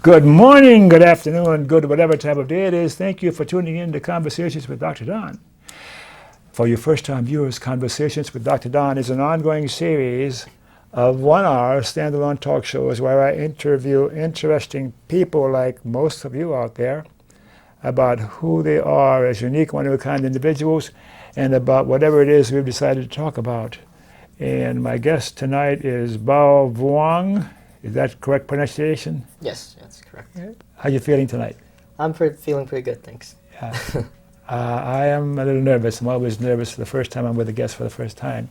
Good morning, good afternoon, good whatever time of day it is. Thank you for tuning in to Conversations with Dr. Don. For you first-time viewers, Conversations with Dr. Don is an ongoing series of 1-hour standalone talk shows where I interview interesting people like most of you out there about who they are as unique, one-of-a-kind individuals and about whatever it is we've decided to talk about. And my guest tonight is Bao Vuong. Is that correct pronunciation? Yes, that's correct. How are you feeling tonight? I'm feeling pretty good, thanks. Yeah. I am a little nervous. I'm always nervous the first time I'm with a guest for the first time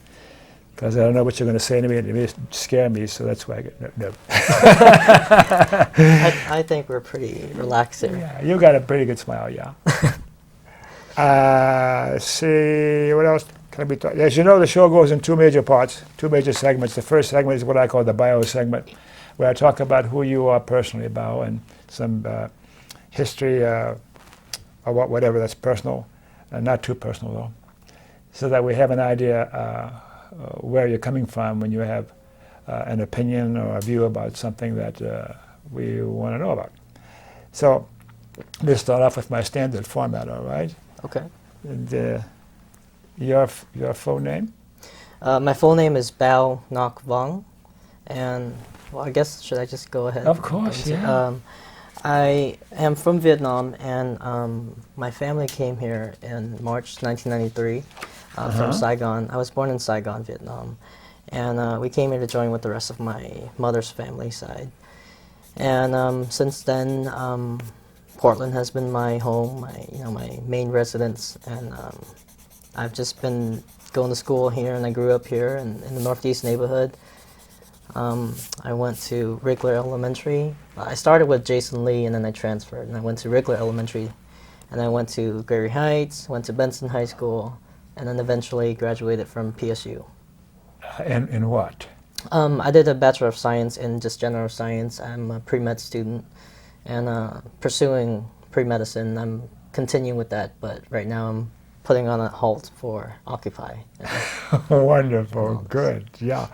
because I don't know what you're going to say to me and it may scare me, so that's why I get nervous. I think we're pretty relaxed here. Yeah, you got a pretty good smile, yeah. See, what else can I be talking? As you know, the show goes in two major parts, two major segments. The first segment is what I call the bio segment, where I talk about who you are personally, Bao, and some history or whatever that's personal, not too personal though, so that we have an idea where you're coming from when you have an opinion or a view about something that we want to know about. So let's start off with my standard format, all right? Okay. And, your full name? My full name is Bao Vuong, and well, I guess should I just go ahead? Of course, yeah. I am from Vietnam, and my family came here in March 1993 from Saigon. I was born in Saigon, Vietnam, and we came here to join with the rest of my mother's family side. And since then, Portland has been my home, my main residence, and I've just been going to school here, and I grew up here in the Northeast neighborhood. I went to Rigler Elementary. I started with Jason Lee, and then I transferred, and I went to Rigler Elementary, and I went to Gregory Heights, went to Benson High School, and then eventually graduated from PSU. In what? I did a Bachelor of Science in just general science. I'm a pre-med student, and pursuing pre-medicine. I'm continuing with that, but right now I'm putting on a halt for Occupy. Wonderful, good, yeah.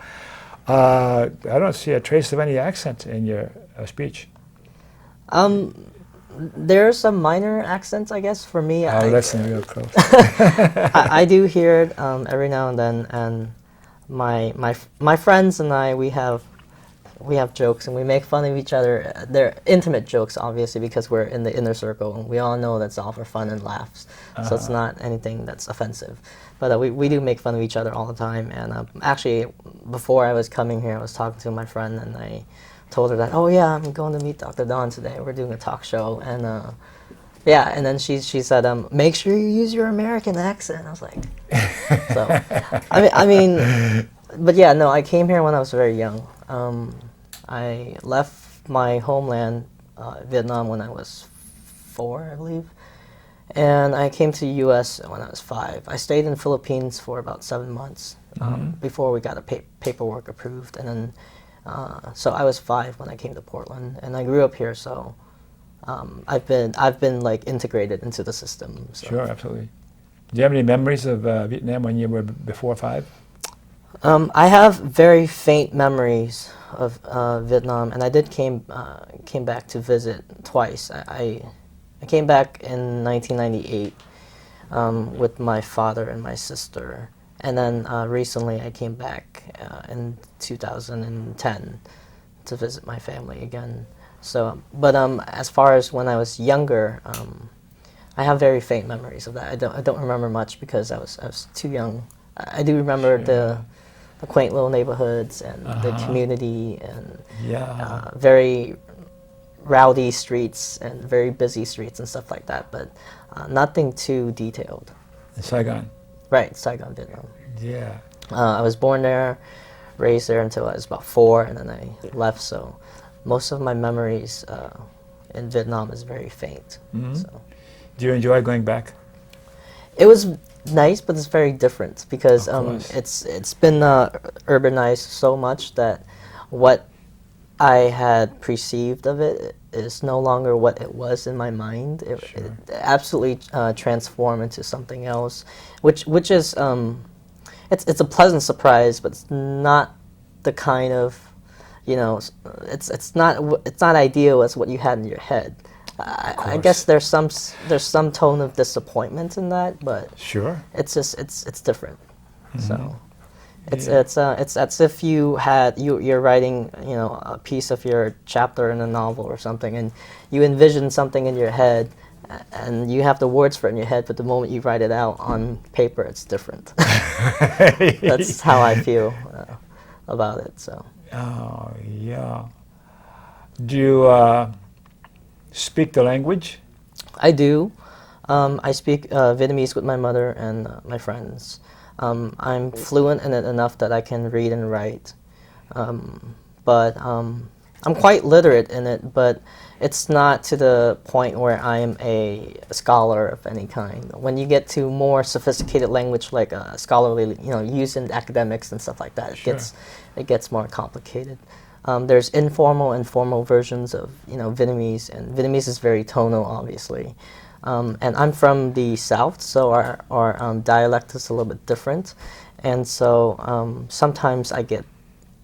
I don't see a trace of any accent in your speech. There's some minor accents, I guess, for me. I'll listen real close. I do hear it every now and then, and my friends and I, we have jokes and we make fun of each other. They're intimate jokes, obviously, because we're in the inner circle, and we all know that's all for fun and laughs. So it's not anything that's offensive. But we do make fun of each other all the time. And actually, before I was coming here, I was talking to my friend, and I told her that, oh yeah, I'm going to meet Dr. Don today. We're doing a talk show, and yeah. And then she said, make sure you use your American accent. I was like, so I mean, but yeah, no, I came here when I was very young. I left my homeland, Vietnam, when I was 4, I believe. And I came to the U.S. when I was 5. I stayed in the Philippines for about 7 months before we got the paperwork approved. And then, so I was 5 when I came to Portland, and I grew up here. So I've been like integrated into the system. So. Sure, absolutely. Do you have any memories of Vietnam when you were before 5? I have very faint memories of Vietnam, and I did came back to visit twice. I came back in 1998 with my father and my sister, and then recently I came back in 2010 to visit my family again. So, but as far as when I was younger, I have very faint memories of that. I don't remember much because I was too young. I do remember the quaint little neighborhoods and the community and very rowdy streets and very busy streets and stuff like that, but nothing too detailed. In Saigon? Right, Saigon, Vietnam. Yeah. I was born there, raised there until I was about 4, and then I left, so most of my memories in Vietnam is very faint. So. Do you enjoy going back? It was nice, but it's very different because it's been urbanized so much that what I had perceived of it is no longer what it was in my mind. It absolutely transformed into something else, which is it's a pleasant surprise, but it's not the kind of you know, it's not ideal as what you had in your head. I guess there's some tone of disappointment in that, but Sure. it's just it's different. So Yeah. it's as if you're writing, you know, a piece of your chapter in a novel or something, and you envision something in your head, and you have the words for it in your head, but the moment you write it out on paper, it's different. That's how I feel about it. So Oh, yeah. Do you speak the language? I do. I speak Vietnamese with my mother and my friends. I'm fluent in it enough that I can read and write. But I'm quite literate in it, but it's not to the point where I am a scholar of any kind. When you get to more sophisticated language like scholarly, you know, used in academics and stuff like that, Sure. it gets more complicated. There's informal and formal versions of, you know, Vietnamese, and Vietnamese is very tonal, obviously. And I'm from the South, so our dialect is a little bit different. And so sometimes I get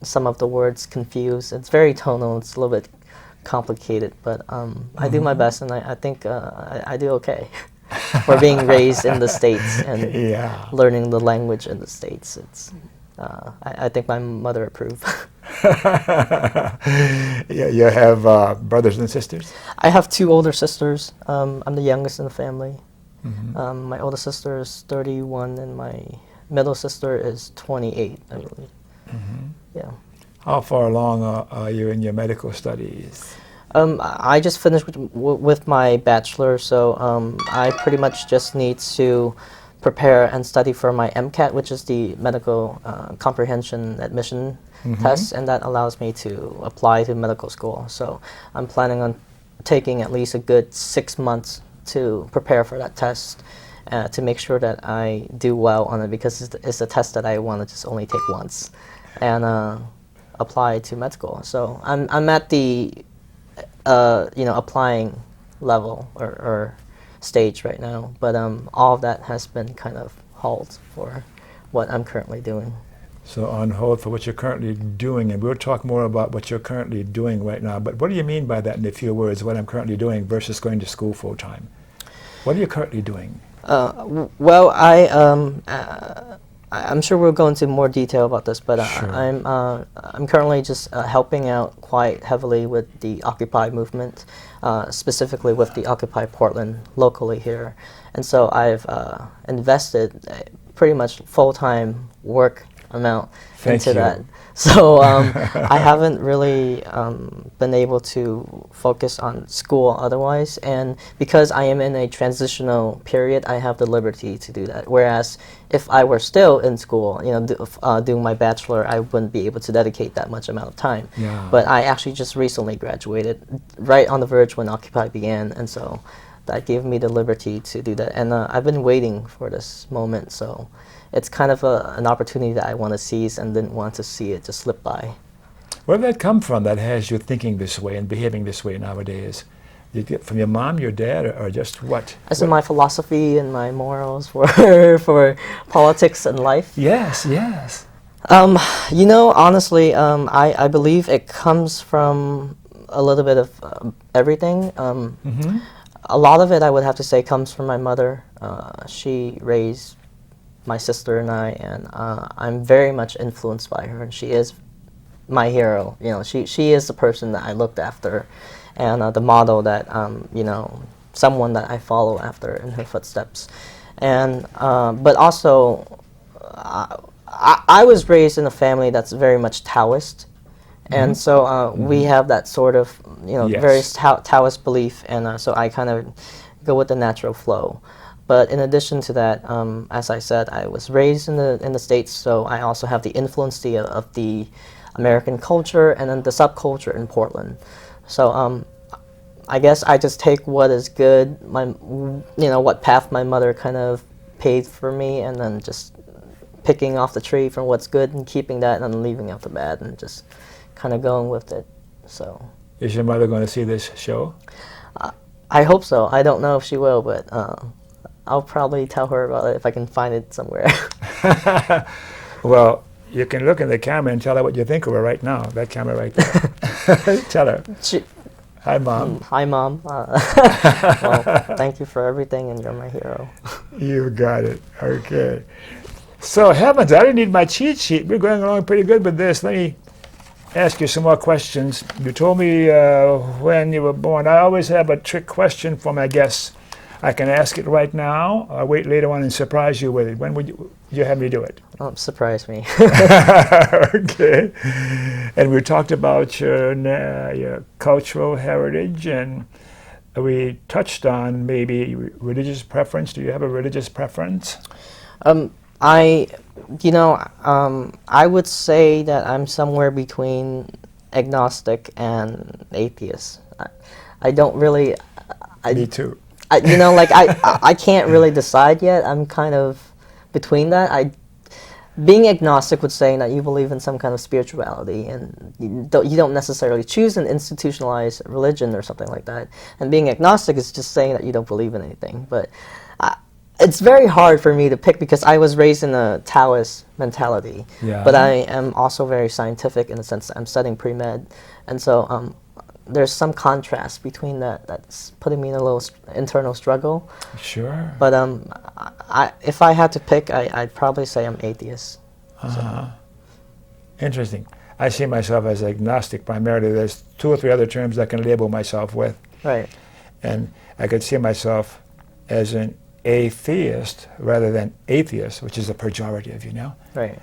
some of the words confused. It's very tonal, it's a little bit complicated, but I do my best, and I think I do okay. For being raised in the States and Yeah. learning the language in the States, I think my mother approved. You have brothers and sisters? I have two older sisters. I'm the youngest in the family. My older sister is 31, and my middle sister is 28, I believe. Yeah. How far along are you in your medical studies? I just finished with my bachelor, so I pretty much just need to prepare and study for my MCAT, which is the medical comprehension admission test, and that allows me to apply to medical school. So I'm planning on taking at least a good 6 months to prepare for that test, to make sure that I do well on it, because it's a test that I want to just only take once and apply to med school. So I'm at the you know, applying level or stage right now, but all of that has been kind of halted for what I'm currently doing. So on hold for what you're currently doing, and we'll talk more about what you're currently doing right now, but what do you mean by that in a few words, what I'm currently doing versus going to school full time? What are you currently doing? Well, I'm sure we'll go into more detail about this, but Sure. I'm currently just helping out quite heavily with the Occupy movement, specifically with the Occupy Portland locally here, and so I've invested pretty much full-time work amount Thank into you. that. So I haven't really been able to focus on school otherwise, and because I am in a transitional period, I have the liberty to do that. Whereas if I were still in school, you know, doing my bachelor, I wouldn't be able to dedicate that much amount of time. Yeah. But I actually just recently graduated, right on the verge when Occupy began, and so that gave me the liberty to do that. And I've been waiting for this moment, so it's kind of an opportunity that I want to seize and didn't want to see it just slip by. Where did that come from that has you thinking this way and behaving this way nowadays? Did you get from your mom, your dad, or just what? As in my philosophy and my morals for for politics and life. Yes, yes. You know, honestly, I believe it comes from a little bit of everything. A lot of it, I would have to say, comes from my mother. She raised my sister and I, and I'm very much influenced by her, and she is my hero. You know, she is the person that I looked after, and the model that you know, someone that I follow after in her footsteps. And but also, I was raised in a family that's very much Taoist, and so we have that sort of, you know, Yes. very Taoist belief, and so I kind of go with the natural flow. But in addition to that, as I said, I was raised in the States, so I also have the influence of the American culture and then the subculture in Portland. So I guess I just take what is good, you know, what path my mother kind of paved for me, and then just picking off the tree from what's good and keeping that, and then leaving out the bad, and just kind of going with it. So. Is your mother going to see this show? I hope so. I don't know if she will, but I'll probably tell her about it if I can find it somewhere. Well, You can look in the camera and tell her what you think of her right now. That camera right there. Tell her. Hi, Mom. Hi, Mom. Well, thank you for everything, and you're my hero. You got it. Okay. So, heavens, I didn't need my cheat sheet. We're going along pretty good with this. Let me ask you some more questions. You told me when you were born. I always have a trick question for my guests. I can ask it right now, or wait later on and surprise you with it. When would you have me do it? Surprise me. Okay. And we talked about your cultural heritage, and we touched on maybe religious preference. Do you have a religious preference? I would say that I'm somewhere between agnostic and atheist. I don't really. Me too. I can't really decide yet. I'm kind of between that. Being agnostic would say that you believe in some kind of spirituality, and you don't necessarily choose an institutionalized religion or something like that. And being agnostic is just saying that you don't believe in anything. But it's very hard for me to pick because I was raised in a Taoist mentality. Yeah. But I am also very scientific in the sense that I'm studying pre-med, and so there's some contrast between that. That's putting me in a little internal struggle. Sure. But if I had to pick, I'd probably say I'm atheist. So. Interesting. I see myself as agnostic primarily. There's 2 or 3 other terms I can label myself with. Right. And I could see myself as an atheist rather than atheist, which is a pejorative, you know? Right.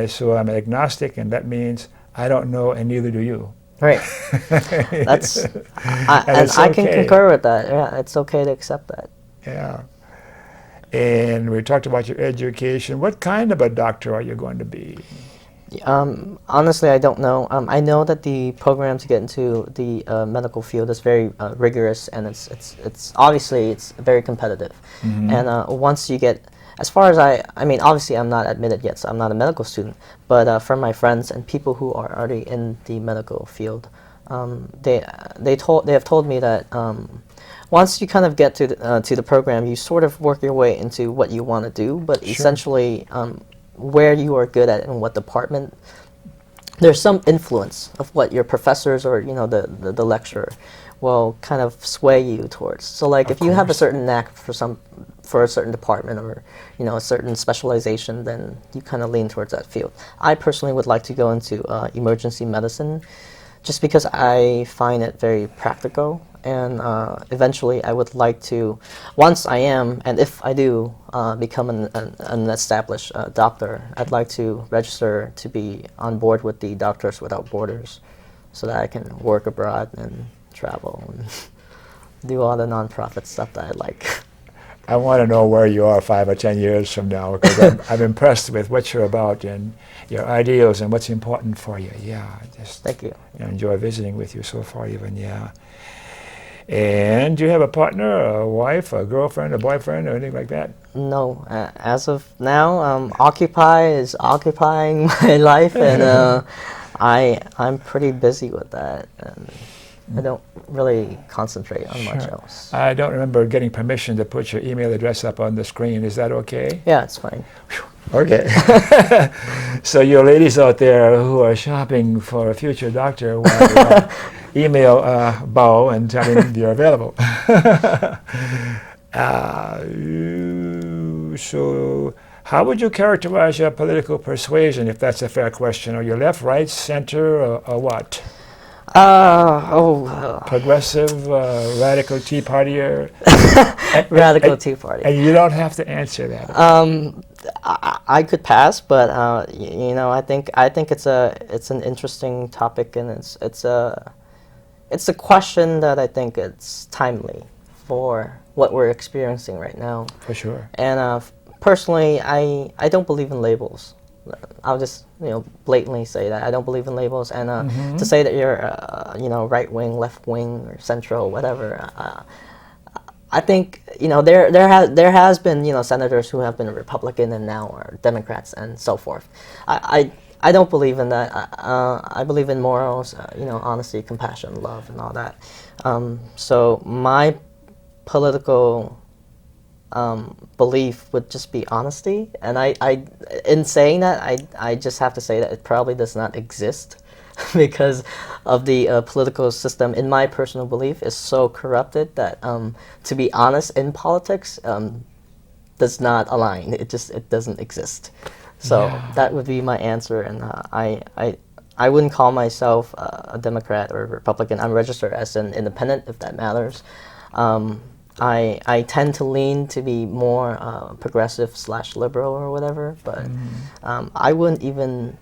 So I'm agnostic, and that means I don't know, and neither do you. Right. That's I can concur with that. Yeah, it's okay to accept that. Yeah. And we talked about your education. What kind of a doctor are you going to be? Honestly, I don't know. I know that the program to get into the medical field is very rigorous, and it's obviously it's very competitive. Mm-hmm. And once you get, as far as I mean, obviously I'm not admitted yet, so I'm not a medical student. But from my friends and people who are already in the medical field, they have told me that once you kind of get to the program, you sort of work your way into what you want to do. But sure. Essentially, where you are good at and what department, there's some influence of what your professors or the lecturer will kind of sway you towards. So like if you have a certain knack for a certain department or a certain specialization, then you kind of lean towards that field. I personally would like to go into emergency medicine just because I find it very practical, and eventually I would like to, once I am, and if I do become an established doctor, I'd like to register to be on board with the Doctors Without Borders so that I can work abroad and travel and do all the nonprofit stuff that I like. I want to know where you are 5 or 10 years from now, because I'm impressed with what you're about and your ideals and what's important for you. Yeah, just thank you. Enjoy visiting with you so far, even. Yeah. And do you have a partner, a wife, a girlfriend, a boyfriend, or anything like that? No, as of now, Occupy is occupying my life, and I'm pretty busy with that. And I don't really concentrate on much else. I don't remember getting permission to put your email address up on the screen. Is that okay? Yeah, it's fine. Okay. So you ladies out there who are shopping for a future doctor, email Bao and tell him you're available. So how would you characterize your political persuasion, if that's a fair question? Are you left, right, center, or what? Progressive, radical Tea Partier? Radical Tea Party. And you don't have to answer that. I could pass, but I think it's an interesting topic, and it's a question that I think it's timely for what we're experiencing right now. For sure. And personally, I don't believe in labels. I'll just blatantly say that I don't believe in labels, and to say that you're right wing, left wing, or central, whatever. I think there has been senators who have been Republican and now are Democrats and so forth. I don't believe in that. I believe in morals, honesty, compassion, love, and all that. So my political belief would just be honesty. And in saying that, I just have to say that it probably does not exist because of the political system. In my personal belief, is so corrupted that to be honest in politics does not align. It doesn't exist. So that would be my answer. And I wouldn't call myself a Democrat or a Republican. I'm registered as an independent, if that matters. I tend to lean to be more progressive / liberal or whatever, but I wouldn't even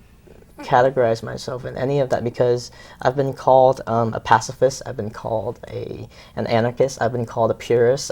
categorize myself in any of that because I've been called a pacifist, I've been called an anarchist, I've been called a purist,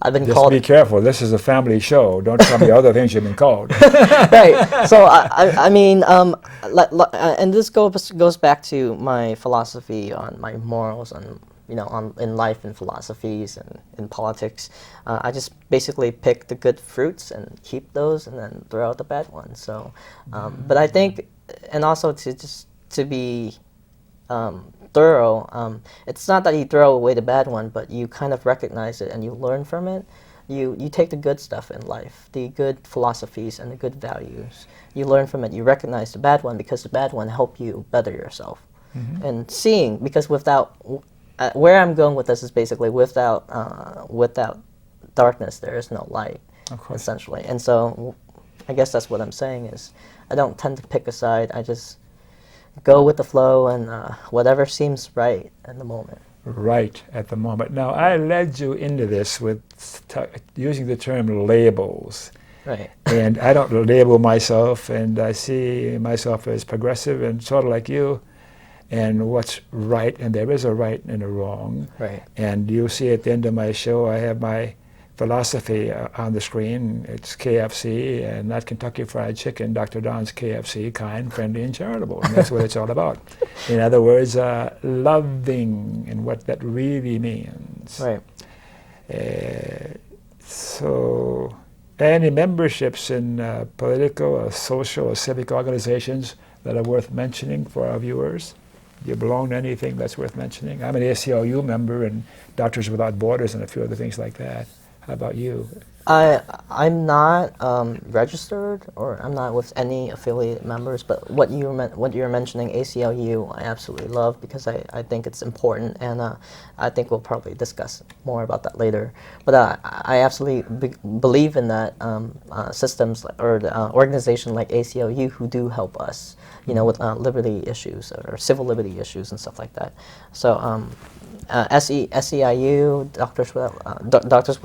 I've been called... Just be careful, this is a family show, don't tell me other things you've been called. Right, so I mean, and this goes back to my philosophy on my morals on, you know, in life and philosophies and in politics. I just basically pick the good fruits and keep those and then throw out the bad ones. So, but I think, and also to be thorough, it's not that you throw away the bad one, but you kind of recognize it and you learn from it. You take the good stuff in life, the good philosophies and the good values. You learn from it. You recognize the bad one because the bad one help you better yourself. And seeing, because without... where I'm going with this is basically without darkness, there is no light, essentially. And so I guess that's what I'm saying is I don't tend to pick a side. I just go with the flow and whatever seems right at the moment. Right at the moment. Now, I led you into this with using the term labels. Right. And I don't label myself, and I see myself as progressive and sort of like you. And what's right, and there is a right and a wrong. Right. And you'll see at the end of my show, I have my philosophy on the screen. It's KFC and not Kentucky Fried Chicken, Dr. Don's KFC, kind, friendly, and charitable. And that's what it's all about. In other words, loving and what that really means. Right. So, any memberships in political or social or civic organizations that are worth mentioning for our viewers? Do you belong to anything that's worth mentioning? I'm an ACLU member and Doctors Without Borders and a few other things like that. How about you? I'm not registered, or I'm not with any affiliated members. But what you're mentioning, ACLU, I absolutely love because I think it's important, and I think we'll probably discuss more about that later. But I absolutely believe in that systems or the organization like ACLU who do help us, you know, with liberty issues or civil liberty issues and stuff like that. So. SEIU, Doctors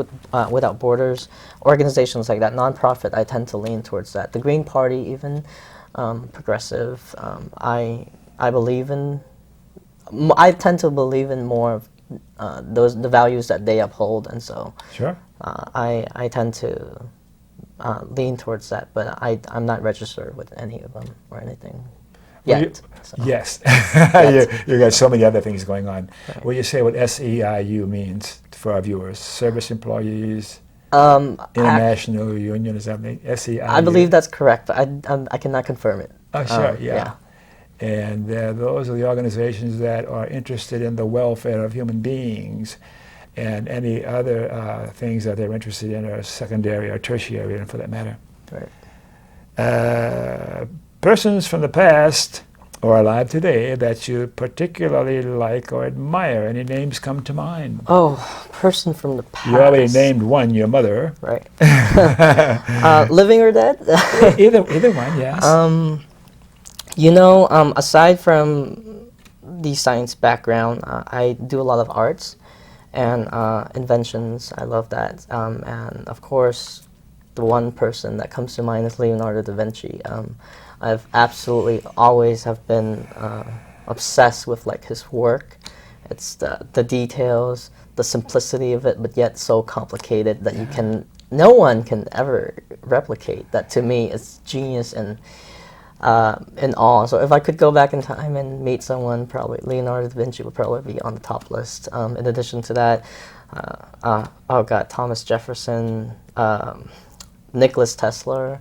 Without Borders, organizations like that, nonprofit, I tend to lean towards that. The Green Party, even progressive, I believe in. I tend to believe in more of the values that they uphold, and so Sure. I tend to lean towards that. But I'm not registered with any of them or anything. Yet. Yes. you got so many other things going on. Right. Will you say what SEIU means for our viewers? Service Employees, International Union, is that mean? SEIU? I believe that's correct, but I cannot confirm it. Oh, sure, yeah. And those are the organizations that are interested in the welfare of human beings, and any other things that they're interested in are secondary or tertiary, and for that matter. Right. Persons from the past or alive today that you particularly like or admire. Any names come to mind? Oh, person from the past. You already named one, your mother. Right. Living or dead? either one, yes. You know, aside from the science background, I do a lot of arts and inventions. I love that. And of course, the one person that comes to mind is Leonardo da Vinci. I've absolutely always have been obsessed with like his work. It's the details, the simplicity of it, but yet so complicated that no one can ever replicate. That to me is genius and awe. So if I could go back in time and meet someone, probably Leonardo da Vinci would probably be on the top list. In addition to that, oh God, Thomas Jefferson, Nicholas Tesla.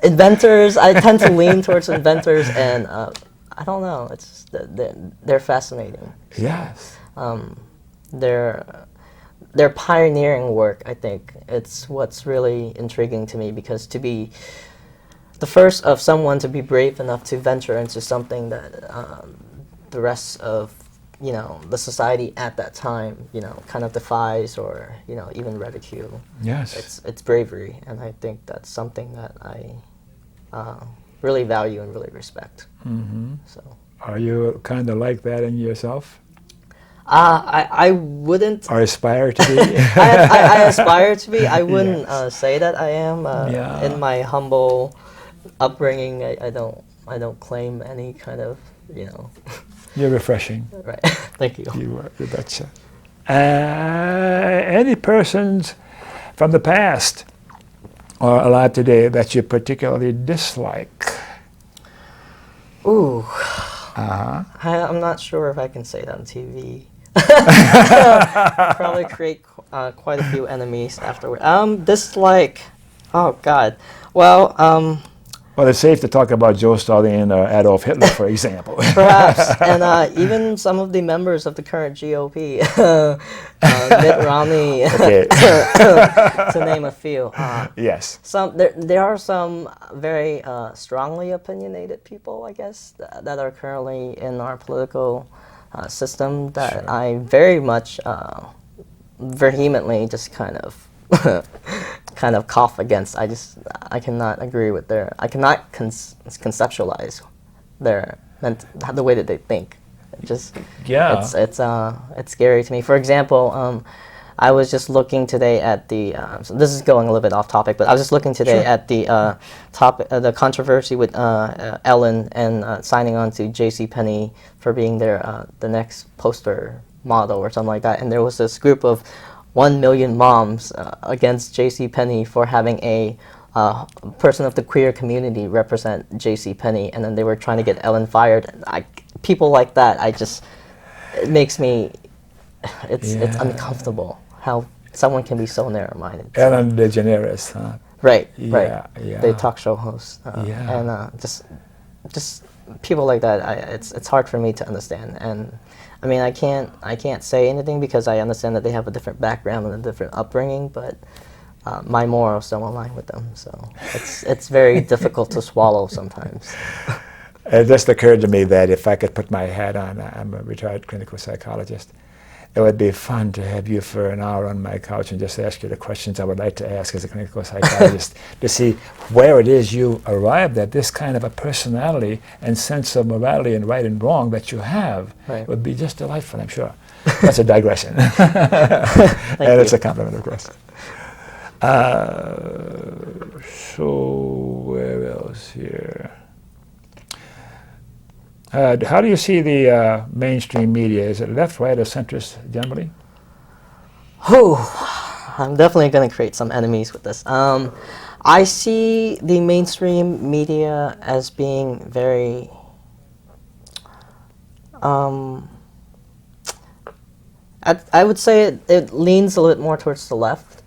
Inventors, I tend to lean towards inventors, and I don't know, it's just they're fascinating. Yes. their pioneering work, I think it's what's really intriguing to me, because to be the first of someone to be brave enough to venture into something that the rest of the society at that time kind of defies or even ridicule. Yes. It's bravery, and I think that's something that I really value and really respect. Mm-hmm. So Are you kind of like that in yourself? I wouldn't. Or aspire to be? I aspire to be. I wouldn't Yes. say that I am. Yeah. In my humble upbringing, I don't claim any kind of You're refreshing. Right. Thank you. You betcha. Any persons from the past or alive today that you particularly dislike? Ooh. Uh-huh. I'm not sure if I can say that on TV. Probably create quite a few enemies afterward. Dislike. Oh God. Well, Well, it's safe to talk about Joe Stalin or Adolf Hitler, for example. perhaps, and even some of the members of the current GOP, Mitt Romney, Okay. to name a few. Yes. There are some very strongly opinionated people, I guess, that are currently in our political system that Sure. I very much vehemently just kind of cough against. I cannot agree with I cannot conceptualize the way that they think. Yeah. It's scary to me. For example, I was just looking today at the. So this is going a little bit off topic, but I was just looking today Sure. at the the controversy with Ellen and signing on to JCPenney for being the next poster model or something like that. And there was this group of 1 million moms against JCPenney for having a person of the queer community represent JCPenney, and then they were trying to get Ellen fired. People like that, it makes me. It's uncomfortable how someone can be so narrow-minded. Ellen DeGeneres, huh? Right. Yeah. The talk show host. And just people like that. It's hard for me to understand. And I mean, I can't say anything because I understand that they have a different background and a different upbringing, but my morals don't align with them. So it's very difficult to swallow sometimes. It just occurred to me that if I could put my hat on, I'm a retired clinical psychologist, it would be fun to have you for an hour on my couch and just ask you the questions I would like to ask as a clinical psychologist to see where it is you arrived at this kind of a personality and sense of morality and right and wrong that you have. Right. It would be just delightful, I'm sure. That's a digression. And it's a compliment, of course. So where else here? How do you see the mainstream media? Is it left, right, or centrist generally? I'm definitely going to create some enemies with this. I see the mainstream media as being very I would say it leans a little bit more towards the left,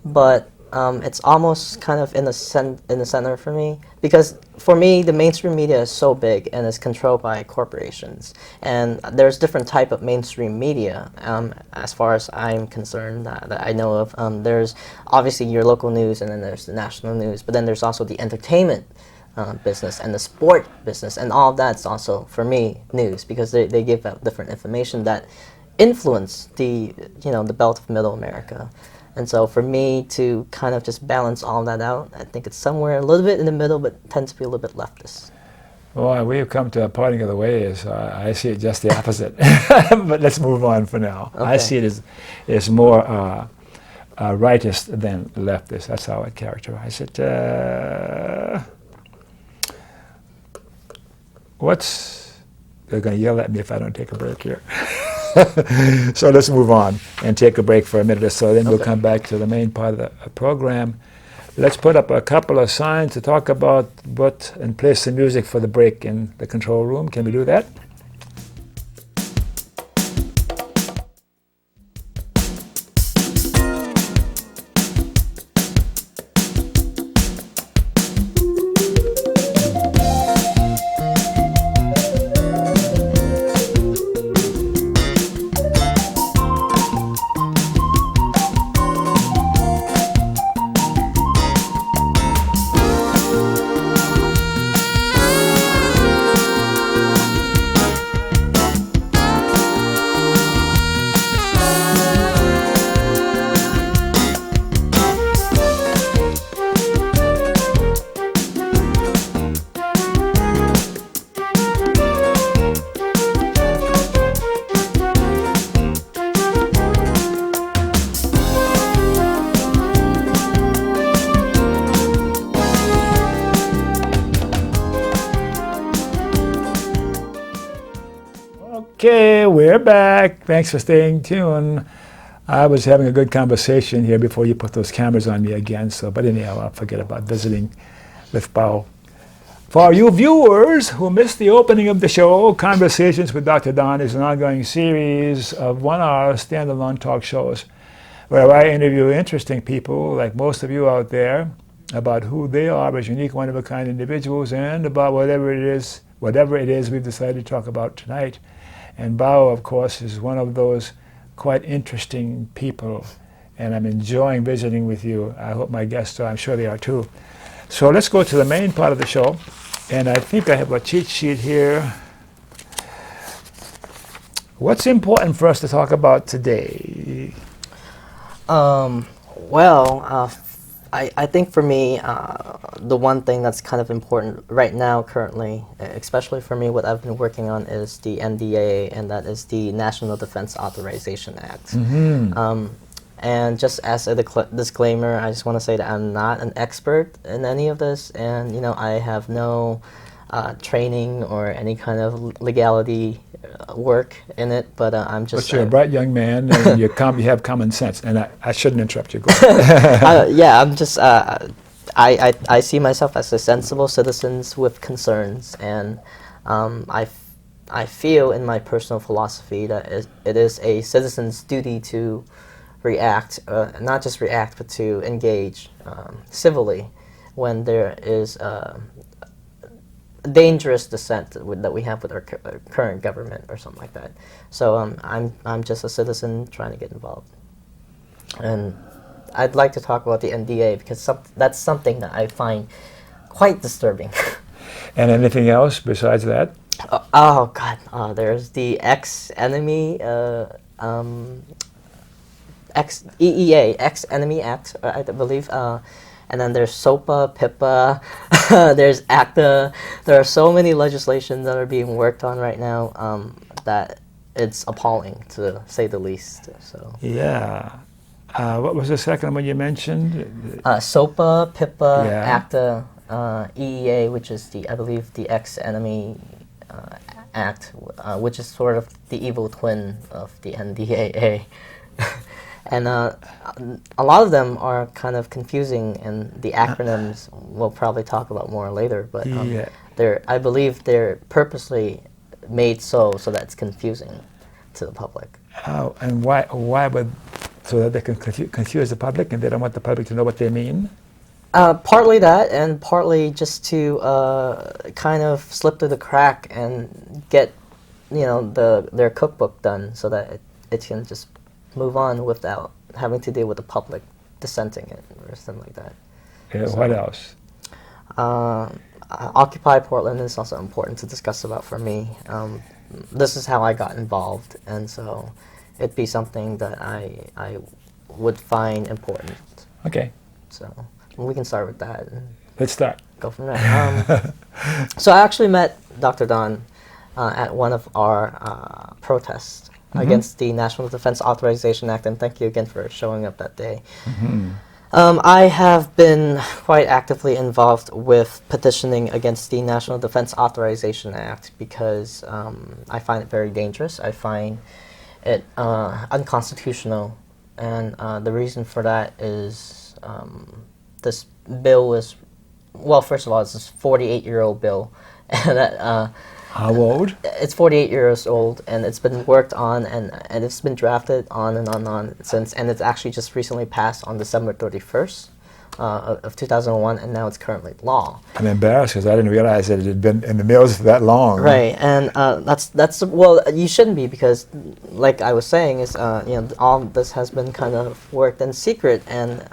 but it's almost kind of in the center for me, because for me the mainstream media is so big and is controlled by corporations, and there's different type of mainstream media as far as I'm concerned that I know of. There's obviously your local news, and then there's the national news, but then there's also the entertainment business and the sport business, and all of that's also for me news, because they give out different information that influence the belt of middle America. And so for me to kind of just balance all that out, I think it's somewhere a little bit in the middle, but tends to be a little bit leftist. Well, we've come to a parting of the ways. I see it just the opposite. But let's move on for now. Okay. I see it as more rightist than leftist. That's how I'd characterize it. They're going to yell at me if I don't take a break here. So let's move on and take a break for a minute or so. Then we'll come back to the main part of the program. Let's put up a couple of signs to talk about and play some music for the break in the control room. Can we do that? Okay, we're back. Thanks for staying tuned. I was having a good conversation here before you put those cameras on me again. So, but anyhow, I'll forget about visiting with Bao. For you viewers who missed the opening of the show, Conversations with Dr. Don is an ongoing series of 1-hour standalone talk shows where I interview interesting people, like most of you out there, about who they are as unique, one-of-a-kind individuals, and about whatever it is we've decided to talk about tonight. And Bao, of course, is one of those quite interesting people, and I'm enjoying visiting with you. I hope my guests are. I'm sure they are too. So let's go to the main part of the show, and I think I have a cheat sheet here. What's important for us to talk about today? I think for me, the one thing that's kind of important right now, currently, especially for me, what I've been working on is the NDA, and that is the National Defense Authorization Act. And just as a disclaimer, I just want to say that I'm not an expert in any of this, and I have no training or any kind of legality work in it, but I'm just. But you're a bright young man, and you have common sense, and I shouldn't interrupt you. Go yeah, I'm just. I see myself as a sensible citizen with concerns, and I feel in my personal philosophy that it is a citizen's duty to react, not just react, but to engage civilly when there is dangerous dissent that we have with our current government or something like that. So I'm just a citizen trying to get involved, and I'd like to talk about the NDA because that's something that I find quite disturbing. And anything else besides that? Oh God, there's the ex-enemy EEA, ex-enemy act, I believe. And then there's SOPA, PIPA, there's ACTA. There are so many legislations that are being worked on right now that it's appalling, to say the least. So yeah. What was the second one you mentioned? SOPA, PIPA, Yeah. ACTA, EEA, which is I believe the ex-enemy act, which is sort of the evil twin of the NDAA. And a lot of them are kind of confusing, and the acronyms we'll probably talk about more later. But I believe they're purposely made so that it's confusing to the public. Oh, and why would, so that they can confuse the public, and they don't want the public to know what they mean? Partly that, and partly just to kind of slip through the crack and get their cookbook done, so that it can just move on without having to deal with the public dissenting it or something like that. Yeah, so, what else? Occupy Portland is also important to discuss about for me. This is how I got involved, and so it'd be something that I would find important. Okay. So we can start with that. Let's start. Go from there. So I actually met Dr. Don at one of our protests against the National Defense Authorization Act, and thank you again for showing up that day. I have been quite actively involved with petitioning against the National Defense Authorization Act because I find it very dangerous. I find it unconstitutional, and the reason for that is this bill is, well, first of all, it's this 48-year-old bill, and that how old? It's 48 years old, and it's been worked on, and it's been drafted on and on since, and it's actually just recently passed on December 31st of 2001, and now it's currently law. I'm embarrassed because I didn't realize that it had been in the mills for that long. Right, and that's well, you shouldn't be, because, like I was saying, is all this has been kind of worked in secret, and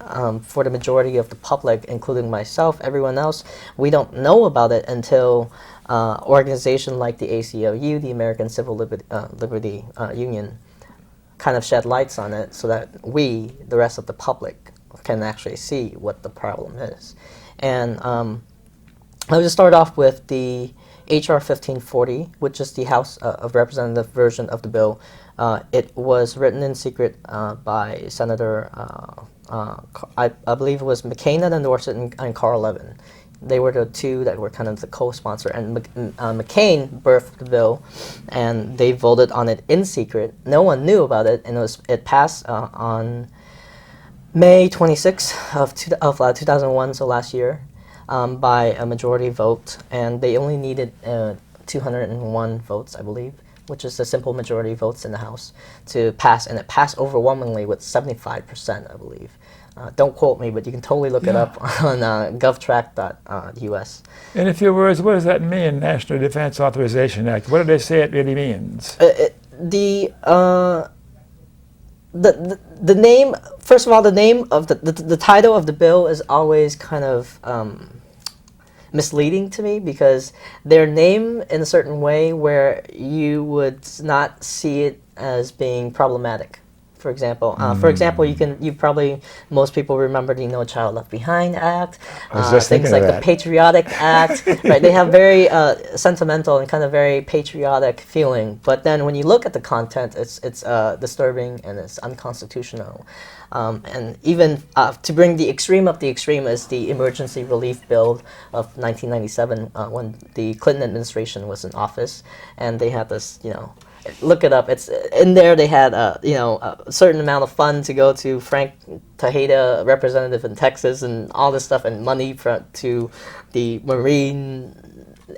for the majority of the public, including myself, everyone else, we don't know about it until organization like the ACLU, the American Civil Liberty Union, kind of shed lights on it so that we, the rest of the public, can actually see what the problem is. And I'll just start off with the H.R. 1540, which is the House of Representative version of the bill. It was written in secret by Senator, I believe it was McCain that endorsed it, and Carl Levin. They were the two that were kind of the co-sponsor, and McCain birthed the bill, and they voted on it in secret. No one knew about it, and it passed on May 26th of 2001, so last year, by a majority vote, and they only needed 201 votes, I believe, which is the simple majority votes in the House to pass, and it passed overwhelmingly with 75%, I believe. Don't quote me, but you can totally look it up on govtrack.us. In a few words, what does that mean, National Defense Authorization Act? What do they say it really means? The name, first of all, the name of the title of the bill is always kind of misleading to me, because they're named in a certain way where you would not see it as being problematic. For example, most people remember the No Child Left Behind Act, things like the Patriotic Act, right? They have very sentimental and kind of very patriotic feeling. But then when you look at the content, it's disturbing and it's unconstitutional. And even to bring the extreme up the extreme is the Emergency Relief Bill of 1997 when the Clinton administration was in office, and they had this, look it up. It's in there. They had a certain amount of funds to go to Frank Tejeda, representative in Texas, and all this stuff, and money to the Marine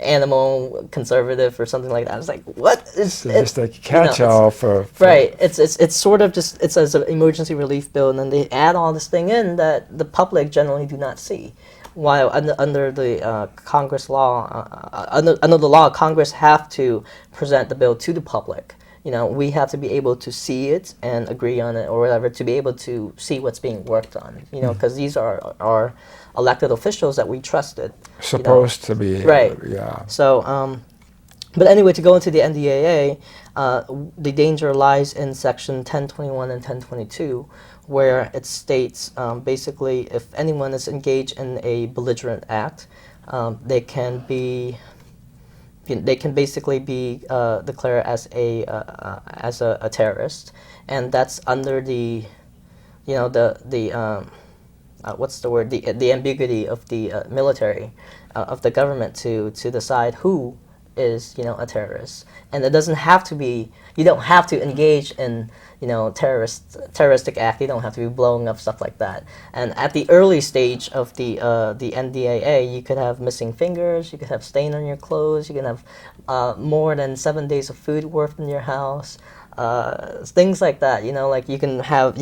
Animal Conservative or something like that. It's like, what is so it? Just a catch-all for right. It's sort of just it's as an emergency relief bill, and then they add all this thing in that the public generally do not see. While under the Congress law, under the law, Congress have to present the bill to the public. We have to be able to see it and agree on it or whatever, to be able to see what's being worked on. Because these are our elected officials that we trusted. Supposed to be. Right. Yeah. So, but anyway, to go into the NDAA, the danger lies in Section 1021 and 1022, where it states basically if anyone is engaged in a belligerent act, they can basically be declared as a terrorist, and that's under the what's the word, the ambiguity of the military of the government to decide who is a terrorist. And it doesn't have to be, you don't have to engage in terroristic act. You don't have to be blowing up stuff like that. And at the early stage of the NDAA, you could have missing fingers, you could have stain on your clothes, you can have more than 7 days of food worth in your house. Things like that, like you can have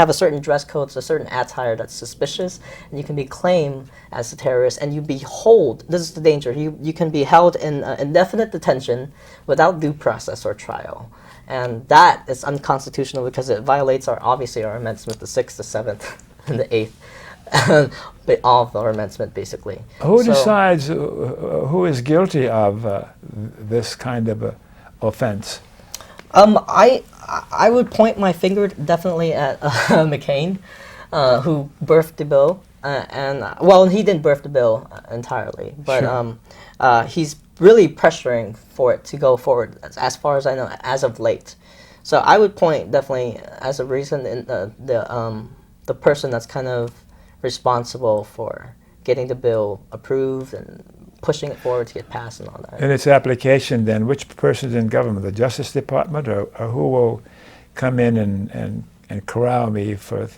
a certain dress code, a certain attire that's suspicious, and you can be claimed as a terrorist, and you be held. This is the danger. You can be held in indefinite detention without due process or trial, and that is unconstitutional because it violates our amendment, the 6th, the 7th, and the 8th. All of our amendment, basically. Who decides who is guilty of this kind of offense? I would point my finger definitely at McCain, who birthed the bill, and he didn't birth the bill entirely, but sure. He's really pressuring for it to go forward, as far as I know, as of late. So I would point definitely as a reason in the person that's kind of responsible for getting the bill approved and pushing it forward to get passed and all that. In its application, then, which persons in government, the Justice Department, or who will come in and corral me for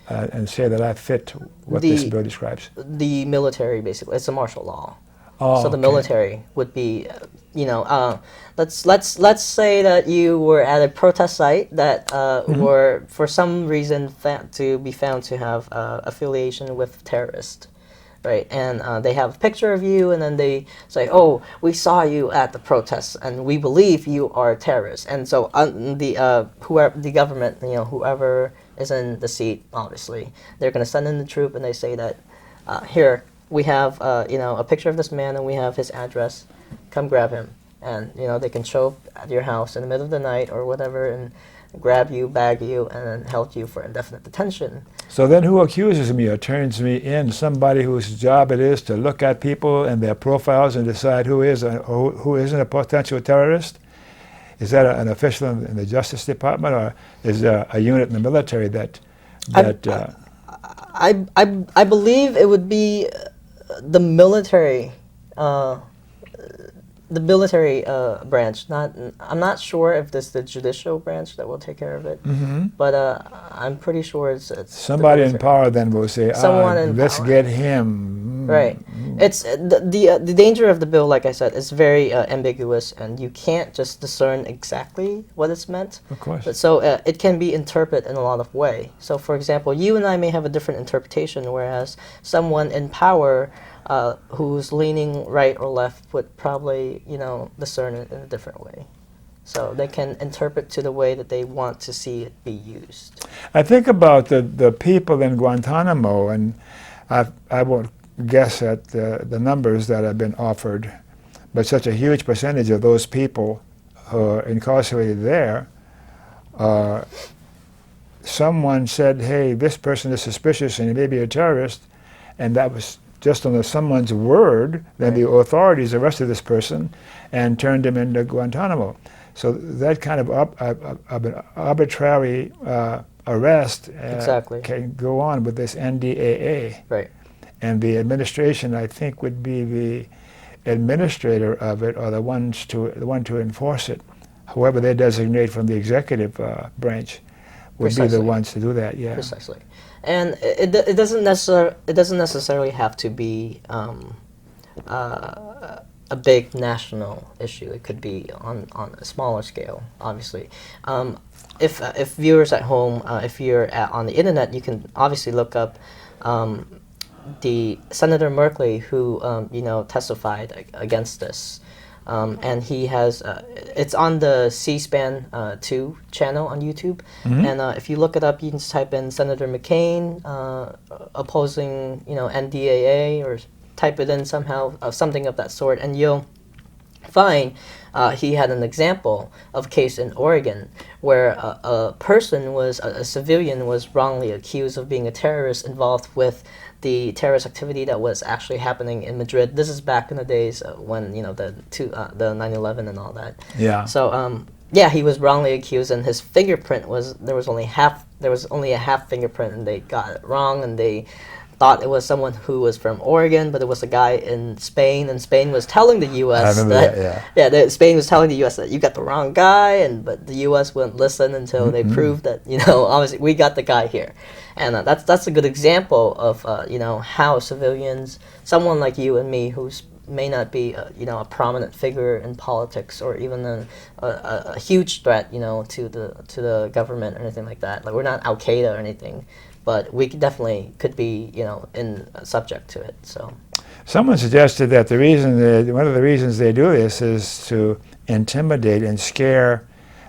and say that I fit what this bill describes? The military, basically. It's a martial law. Oh, so the okay. military would be, let's say that you were at a protest site that were for some reason to be found to have affiliation with terrorists. Right, and they have a picture of you, and then they say, "Oh, we saw you at the protests, and we believe you are a terrorist." And so the government, whoever is in the seat, obviously, they're going to send in the troop, and they say that, "Here, we have a picture of this man, and we have his address. Come grab him." And they can show up at your house in the middle of the night or whatever, and grab you, bag you, and then held you for indefinite detention. So then who accuses me or turns me in? Somebody whose job it is to look at people and their profiles and decide who is or who isn't a potential terrorist? Is that an official in the Justice Department, or is there a unit in the military that I believe it would be the military. The military branch. I'm not sure if this is the judicial branch that will take care of it, but I'm pretty sure it's somebody the in power then will say, Someone in let's power. get him. Right. It's the danger of the bill, like I said, is very ambiguous, and you can't just discern exactly what it's meant. Of course. But so it can be interpreted in a lot of ways. So, for example, you and I may have a different interpretation, whereas someone in power who's leaning right or left would probably, discern it in a different way. So they can interpret to the way that they want to see it be used. I think about the people in Guantanamo, and I won't guess at the numbers that have been offered, but such a huge percentage of those people who are incarcerated there, someone said, hey, this person is suspicious and he may be a terrorist, and that was just on someone's word. Then the authorities arrested this person and turned him into Guantanamo. So that kind of an arbitrary arrest can go on with this NDAA. Right. And the administration, I think, would be the administrator of it, or the one to enforce it. Whoever they designate from the executive branch would be the ones to do that. Yeah. Precisely. And it doesn't necessarily have to be a big national issue. It could be on a smaller scale, obviously. If viewers at home, if you're on the internet, you can obviously look up the Senator Merkley who testified against this. And he has, it's on the C-SPAN 2 channel on YouTube. And if you look it up, you can just type in Senator McCain opposing, NDAA, or type it in somehow, something of that sort, and you'll find he had an example of a case in Oregon where a civilian was wrongly accused of being a terrorist involved with the terrorist activity that was actually happening in Madrid. This is back in the days when the 9/11 and all that. Yeah. So he was wrongly accused, and his fingerprint there was only a half fingerprint, and they got it wrong, and they thought it was someone who was from Oregon, but it was a guy in Spain, and Spain was telling the U.S. Spain was telling the U.S. that you got the wrong guy, but the U.S. wouldn't listen until they proved that obviously we got the guy here, and that's a good example of how civilians, someone like you and me, who's may not be a prominent figure in politics or even a huge threat to the government or anything like that. Like, we're not Al Qaeda or anything, but we definitely could be subject to it. So someone suggested that one of the reasons they do this is to intimidate and scare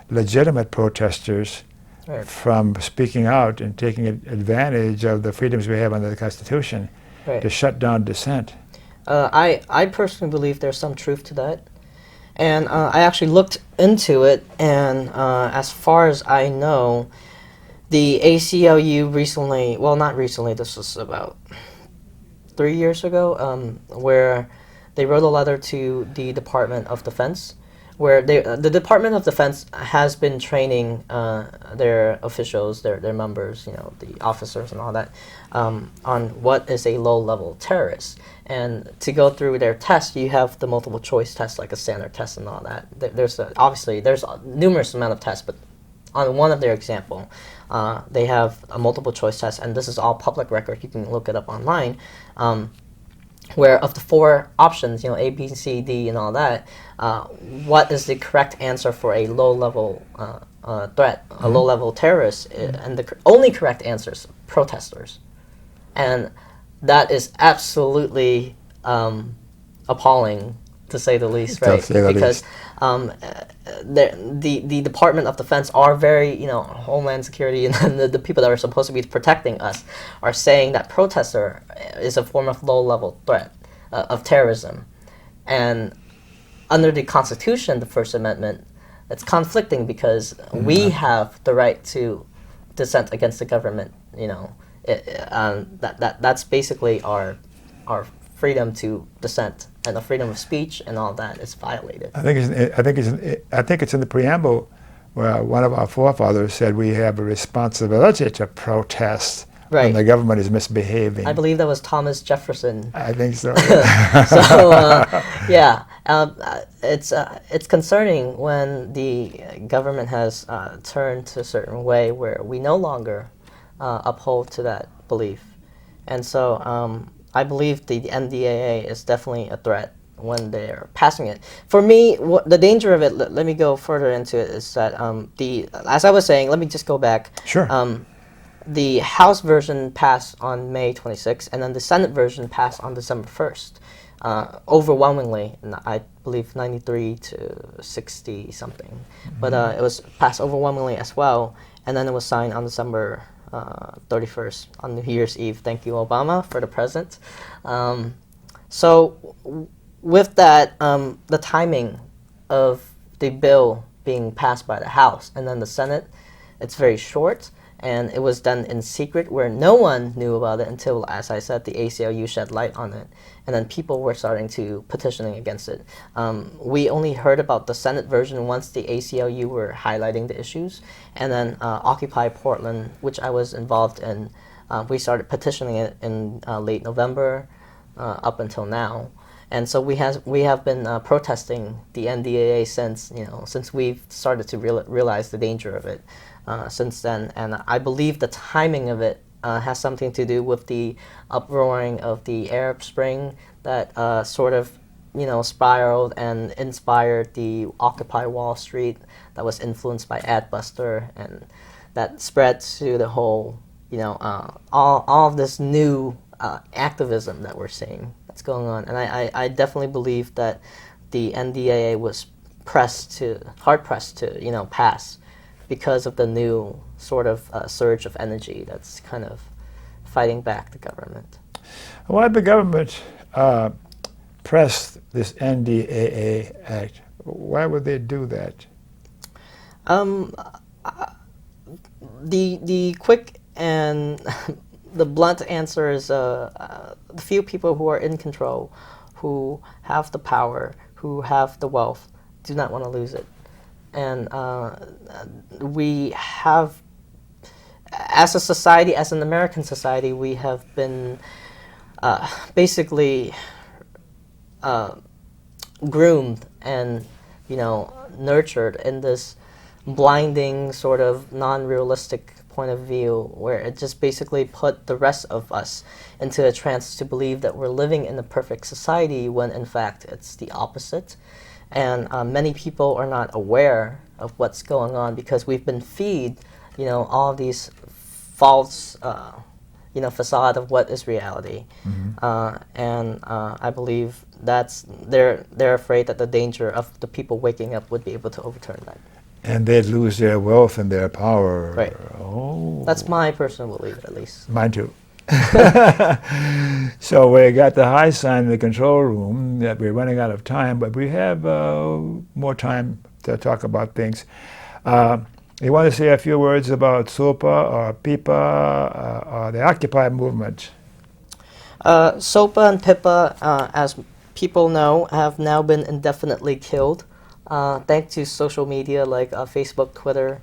legitimate protesters from speaking out and taking advantage of the freedoms we have under the Constitution to shut down dissent. I personally believe there's some truth to that, and I actually looked into it, and as far as I know, the ACLU recently, well, not recently, this was about 3 years ago, where they wrote a letter to the Department of Defense, where the Department of Defense has been training their officials, their members, the officers and all that, on what is a low-level terrorist. And to go through their test, you have the multiple choice test, like a standard test and all that. There's numerous amount of tests, but on one of their example, they have a multiple choice test, and this is all public record. You can look it up online. Where of the 4 options, A, B, C, D, and all that, what is the correct answer for a low-level threat, a low-level terrorist? And the only correct answer is protesters. And that is absolutely appalling, to say the least, right? Because the Department of Defense are very, Homeland Security and the people that are supposed to be protecting us are saying that protester is a form of low-level threat of terrorism. And under the Constitution, the First Amendment, it's conflicting because we have the right to dissent against the government. That's basically our freedom to dissent, and the freedom of speech and all that is violated. I think it's in the preamble where one of our forefathers said we have a responsibility to protest Right. when the government is misbehaving. I believe that was Thomas Jefferson. I think so. So yeah, it's concerning when the government has turned to a certain way where we no longer uphold to that belief, and so I believe the NDAA is definitely a threat when they're passing it. For me, the danger of it, let me go further into it, is that as I was saying, let me just go back. Sure. The House version passed on May 26th, and then the Senate version passed on December 1st, overwhelmingly, and I believe 93 to 60 something. But it was passed overwhelmingly as well, and then it was signed on December 31st, on New Year's Eve. Thank you, Obama, for the present. So with that, the timing of the bill being passed by the House and then the Senate, it's very short. And it was done in secret where no one knew about it until, as I said, the ACLU shed light on it. And then people were starting to petitioning against it. We only heard about the Senate version once the ACLU were highlighting the issues. And then Occupy Portland, which I was involved in, we started petitioning it in late November up until now. And so we have been protesting the NDAA since we've started to realize the danger of it. Since then, and I believe the timing of it has something to do with the uproaring of the Arab Spring that sort of, spiraled and inspired the Occupy Wall Street that was influenced by Adbuster, and that spread to the whole, all of this new activism that we're seeing that's going on. And I definitely believe that the NDAA was hard pressed to, pass, because of the new sort of surge of energy that's kind of fighting back the government. Why the government pressed this NDAA Act? Why would they do that? The quick and the blunt answer is the few people who are in control, who have the power, who have the wealth, do not want to lose it. And we have, as a society, as an American society, we have been basically groomed and, nurtured in this blinding sort of non-realistic point of view where it just basically put the rest of us into a trance to believe that we're living in a perfect society when in fact it's the opposite. And many people are not aware of what's going on because we've been fed, all of these false, facade of what is reality. Mm-hmm. And I believe they're afraid that the danger of the people waking up would be able to overturn that. And they'd lose their wealth and their power. Right. Oh. That's my personal belief, at least. Mine too. So we got the high sign in the control room that we're running out of time, but we have more time to talk about things. You want to say a few words about SOPA or PIPA or the Occupy movement? SOPA and PIPA, as people know, have now been indefinitely killed. Thanks to social media like Facebook, Twitter,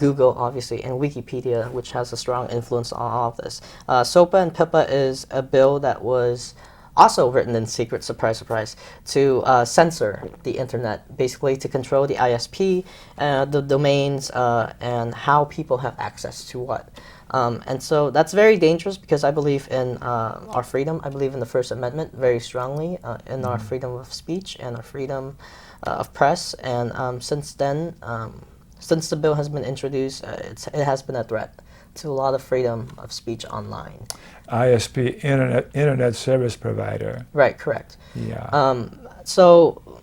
Google, obviously, and Wikipedia, which has a strong influence on all of this. SOPA and PIPA is a bill that was also written in secret, surprise, surprise, to censor the internet, basically to control the ISP, the domains, and how people have access to what. And so that's very dangerous because I believe in our freedom. I believe in the First Amendment very strongly, in our freedom of speech and our freedom of press. And since then, since the bill has been introduced, it has been a threat to a lot of freedom of speech online. ISP, Internet Service Provider. Right, correct. Yeah. So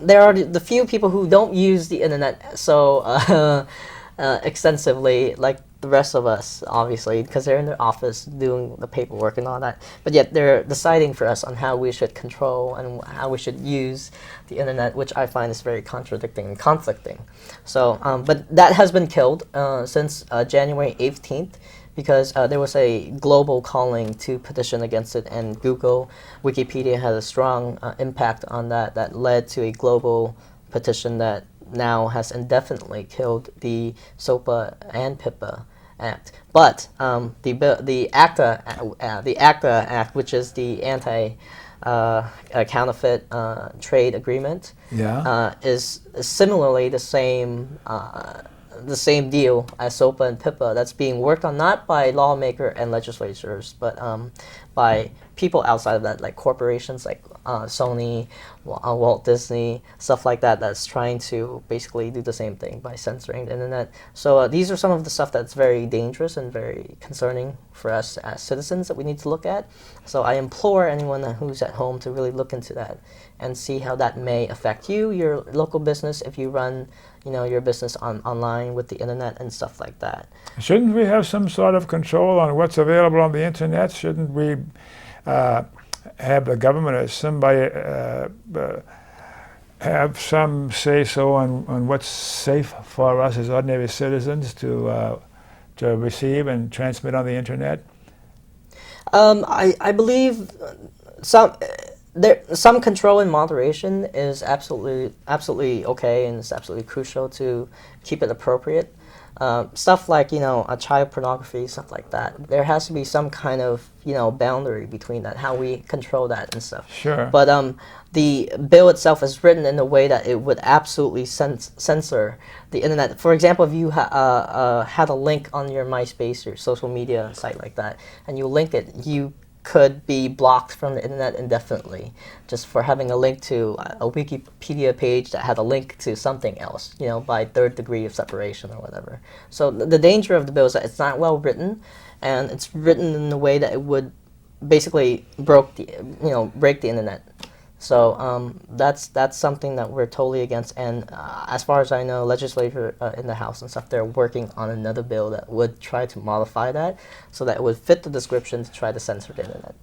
there are the few people who don't use the internet so extensively, like the rest of us, obviously, because they're in their office doing the paperwork and all that. But yet they're deciding for us on how we should control and how we should use the internet, which I find is very contradicting and conflicting. So, but that has been killed since January 18th. Because there was a global calling to petition against it, and Google, Wikipedia had a strong impact on that. That led to a global petition that now has indefinitely killed the SOPA and PIPA Act. But the ACTA Act, which is the counterfeit trade agreement, Yeah. is similarly the same deal as SOPA and PIPA that's being worked on not by lawmakers and legislators, but by people outside of that, like corporations like Sony, Walt Disney, stuff like that, that's trying to basically do the same thing by censoring the internet. So these are some of the stuff that's very dangerous and very concerning for us as citizens that we need to look at. So I implore anyone who's at home to really look into that and see how that may affect you, your local business, if you run your business online with the internet and stuff like that. Shouldn't we have some sort of control on what's available on the internet? Shouldn't we have the government or somebody have some say-so on what's safe for us as ordinary citizens to receive and transmit on the internet? I believe some control and moderation is absolutely okay, and it's absolutely crucial to keep it appropriate. Stuff like a child pornography, stuff like that. There has to be some kind of boundary between that, how we control that and stuff. Sure. But the bill itself is written in a way that it would absolutely censor the internet. For example, if you had a link on your MySpace or social media site like that, and you link it, you could be blocked from the internet indefinitely just for having a link to a Wikipedia page that had a link to something else, by third degree of separation or whatever. So the danger of the bill is that it's not well written, and it's written in a way that it would basically break the internet. So that's something that we're totally against. And as far as I know, legislators in the House and stuff, they're working on another bill that would try to modify that so that it would fit the description to try to censor the internet.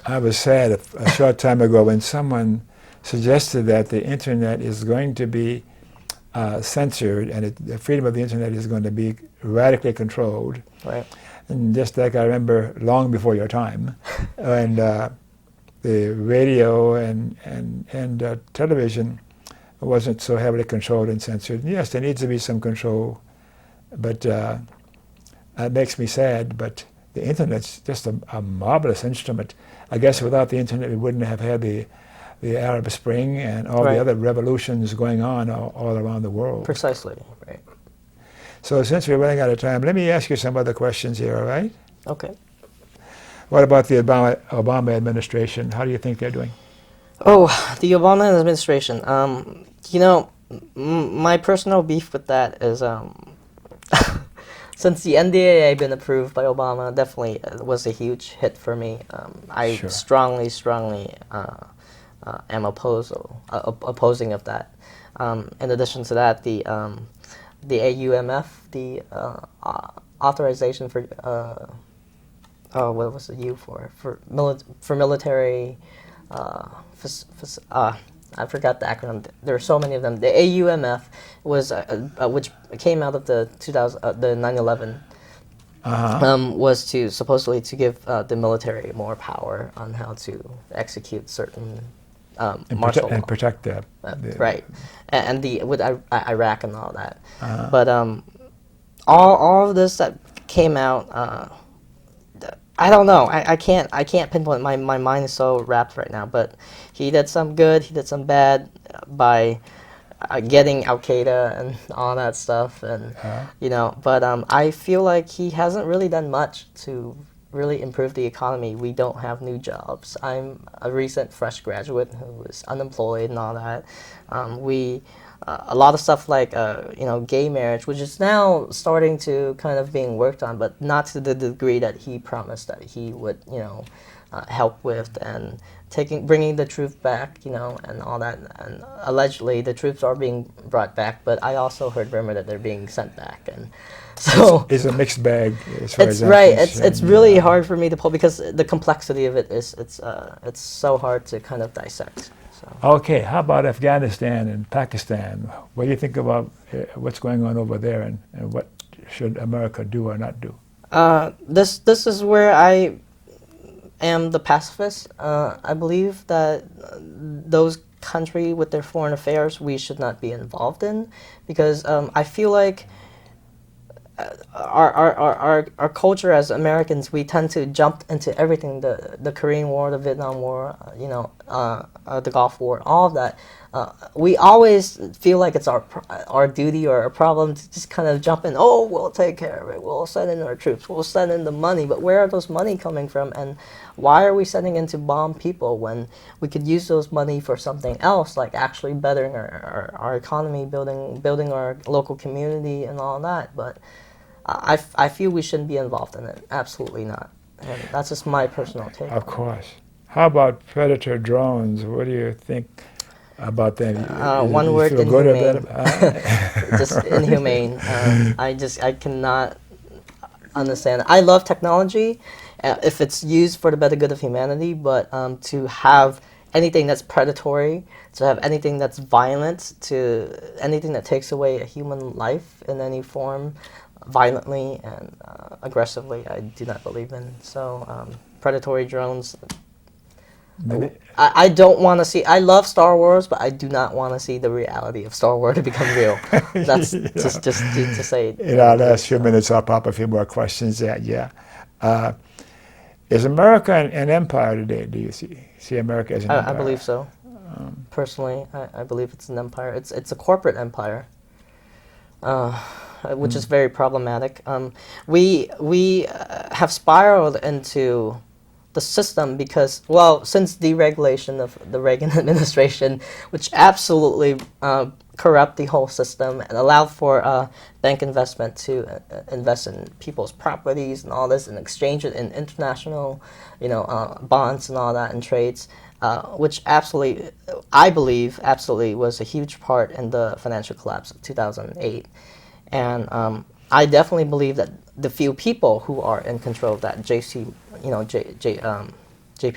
I was sad a short time ago when someone suggested that the internet is going to be censored and the freedom of the internet is going to be radically controlled. Right. And just like I remember long before your time, and the radio and television wasn't so heavily controlled and censored. Yes, there needs to be some control, but that makes me sad. But the internet's just a marvelous instrument. I guess without the internet, we wouldn't have had the Arab Spring and all the other revolutions going on all around the world. Precisely, right. So since we're running out of time, let me ask you some other questions here, all right? Okay. What about the Obama administration? How do you think they're doing? Oh, the Obama administration. My personal beef with that is since the NDAA been approved by Obama, definitely was a huge hit for me. I strongly am opposing of that. In addition to that, the AUMF, the authorization for what was the U for military I forgot the acronym. There are so many of them. The AUMF was which came out of the 9/11 was to supposedly to give the military more power on how to execute certain martial law. And protect the right, and with Iraq and all that. But all of this that came out. I don't know. I can't pinpoint. My mind is so wrapped right now. But he did some good. He did some bad by getting Al Qaeda and all that stuff. And But I feel like he hasn't really done much to really improve the economy. We don't have new jobs. I'm a recent fresh graduate who was unemployed and all that. A lot of stuff like gay marriage, which is now starting to kind of being worked on, but not to the degree that he promised that he would help with, and bringing the truth back, and all that. And allegedly the troops are being brought back, but I also heard rumor that they're being sent back, and so it's a mixed bag. As far it's as right. It's really hard for me to pull because the complexity of it is it's so hard to kind of dissect. So. Okay, how about Afghanistan and Pakistan? What do you think about what's going on over there, and what should America do or not do? This is where I am the pacifist. I believe that those countries with their foreign affairs we should not be involved in, because I feel like our culture as Americans, we tend to jump into everything, the Korean War, the Vietnam War, the Gulf War, all of that. We always feel like it's our duty or a problem to just kind of jump in. Oh, we'll take care of it. We'll send in our troops. We'll send in the money. But where are those money coming from? And why are we sending in to bomb people when we could use those money for something else, like actually bettering our economy, building our local community and all that? But I feel we shouldn't be involved in it. Absolutely not. And that's just my personal take. Of course. How about predator drones? What do you think about them? One word, feel good inhumane. about them? Just inhumane. I cannot understand. I love technology if it's used for the better good of humanity, but to have anything that's predatory, to have anything that's violent, to anything that takes away a human life in any form, violently and aggressively, I do not believe in. So predatory drones, I don't want to see. I love Star Wars, but I do not want to see the reality of Star Wars to become real. That's just to say. In our last few minutes, I'll pop a few more questions. Is America an empire today? Do you see America as an empire? I believe so. Personally, I believe it's an empire. It's a corporate empire, which is very problematic. We have spiraled into the system because, well, since deregulation of the Reagan administration, which absolutely corrupt the whole system and allowed for bank investment to invest in people's properties and all this and exchange it in international, bonds and all that and trades, which absolutely, I believe, absolutely was a huge part in the financial collapse of 2008. And I definitely believe that the few people who are in control of that, J.P.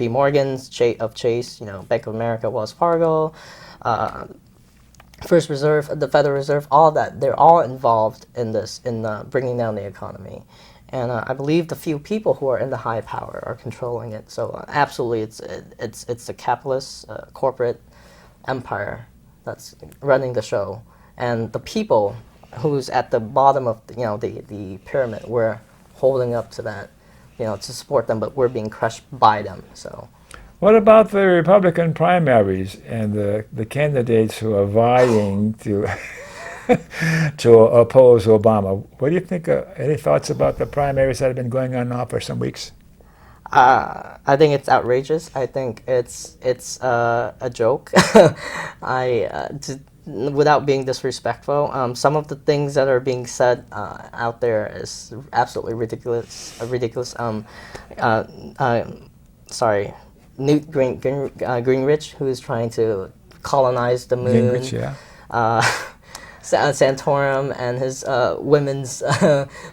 Morgan's, Chase, Bank of America, Wells Fargo, First Reserve, the Federal Reserve, all that, they're all involved in this, in bringing down the economy. And I believe the few people who are in the high power are controlling it. So absolutely, it's a capitalist corporate empire that's running the show, and the people who's at the bottom of the pyramid, we're holding up to that, to support them, but we're being crushed by them. So. What about the Republican primaries and the candidates who are vying to to oppose Obama? What do you think? Any thoughts about the primaries that have been going on now for some weeks? I think it's outrageous. I think it's a joke. Without being disrespectful, some of the things that are being said out there is absolutely ridiculous. Sorry. Newt Gingrich, who is trying to colonize the moon. Gingrich, yeah. Santorum and his women's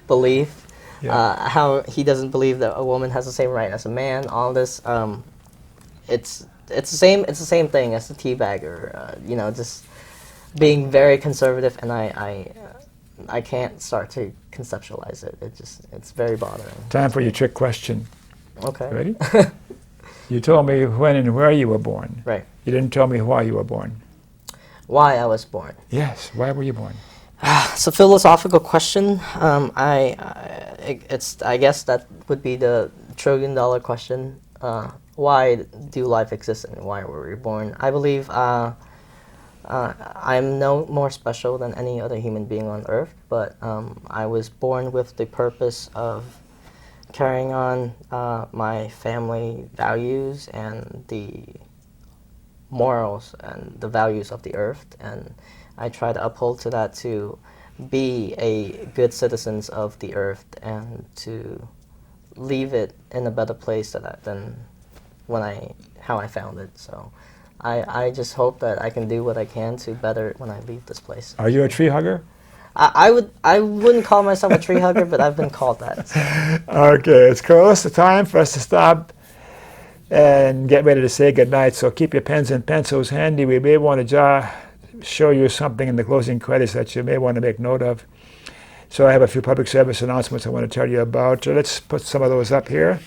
belief, how he doesn't believe that a woman has the same right as a man. All this, it's the same thing as the teabagger. Just being very conservative, and I can't start to conceptualize it. It's very bothering. Time for your trick question. Okay. Ready? You told me when and where you were born. Right. You didn't tell me why you were born. Why I was born. Yes. Why were you born? It's a philosophical question. I guess that would be the $1 trillion question. Why do life exist and why were we born? I believe I'm no more special than any other human being on Earth, but I was born with the purpose of carrying on my family values and the morals and the values of the Earth, and I try to uphold to that, to be a good citizens of the Earth and to leave it in a better place than how I found it. So I just hope that I can do what I can to better it when I leave this place. Are you a tree hugger? I wouldn't call myself a tree hugger, but I've been called that. So. Okay, it's close to time for us to stop and get ready to say goodnight. So keep your pens and pencils handy. We may want to show you something in the closing credits that you may want to make note of. So I have a few public service announcements I want to tell you about. Let's put some of those up here.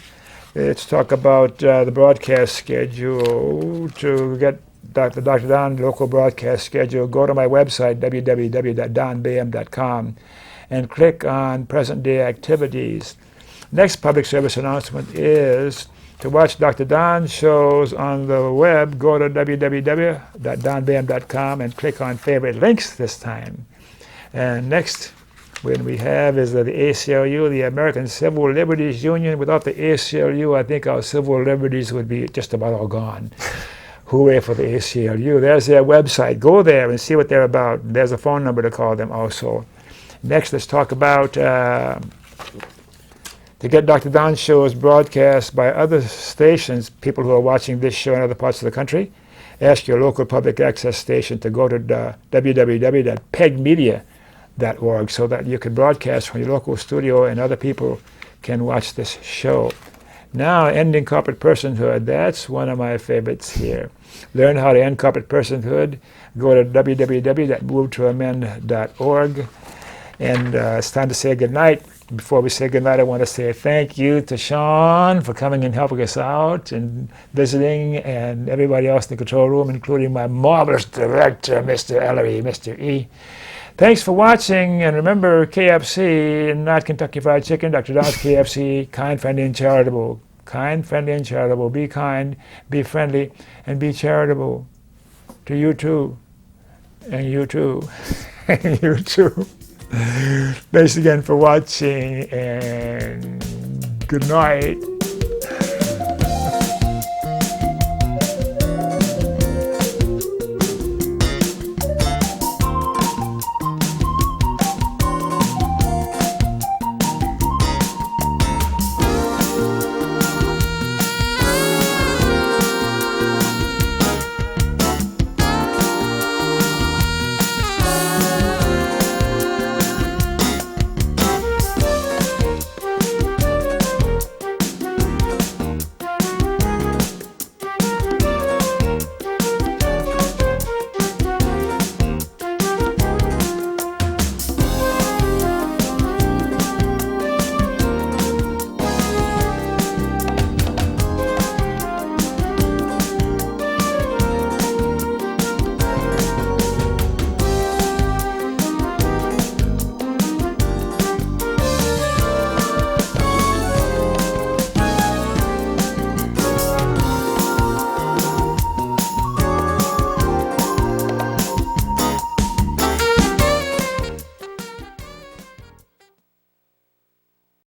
Let's talk about the broadcast schedule. To get the Dr. Don local broadcast schedule, go to my website, www.donbam.com, and click on present day activities. Next public service announcement is to watch Dr. Don's shows on the web. Go to www.donbam.com and click on favorite links this time. And next one we have is the ACLU, the American Civil Liberties Union. Without the ACLU, I think our civil liberties would be just about all gone. Hooray for the ACLU. There's their website. Go there and see what they're about. There's a phone number to call them also. Next, let's talk about to get Dr. Don's shows broadcast by other stations, people who are watching this show in other parts of the country. Ask your local public access station to go to www.pegmedia.org so that you can broadcast from your local studio and other people can watch this show. Now, ending corporate personhood. That's one of my favorites here. Learn how to end corporate personhood. Go to www.movetoamend.org. And it's time to say goodnight. Before we say goodnight, I want to say thank you to Sean for coming and helping us out and visiting, and everybody else in the control room, including my marvelous director, Mr. Ellery, Mr. E. Thanks for watching, and remember KFC, not Kentucky Fried Chicken, Dr. Don's KFC, kind, friendly, and charitable. Kind, friendly, and charitable. Be kind, be friendly, and be charitable. To you too, and you too, and you too. Thanks again for watching, and good night.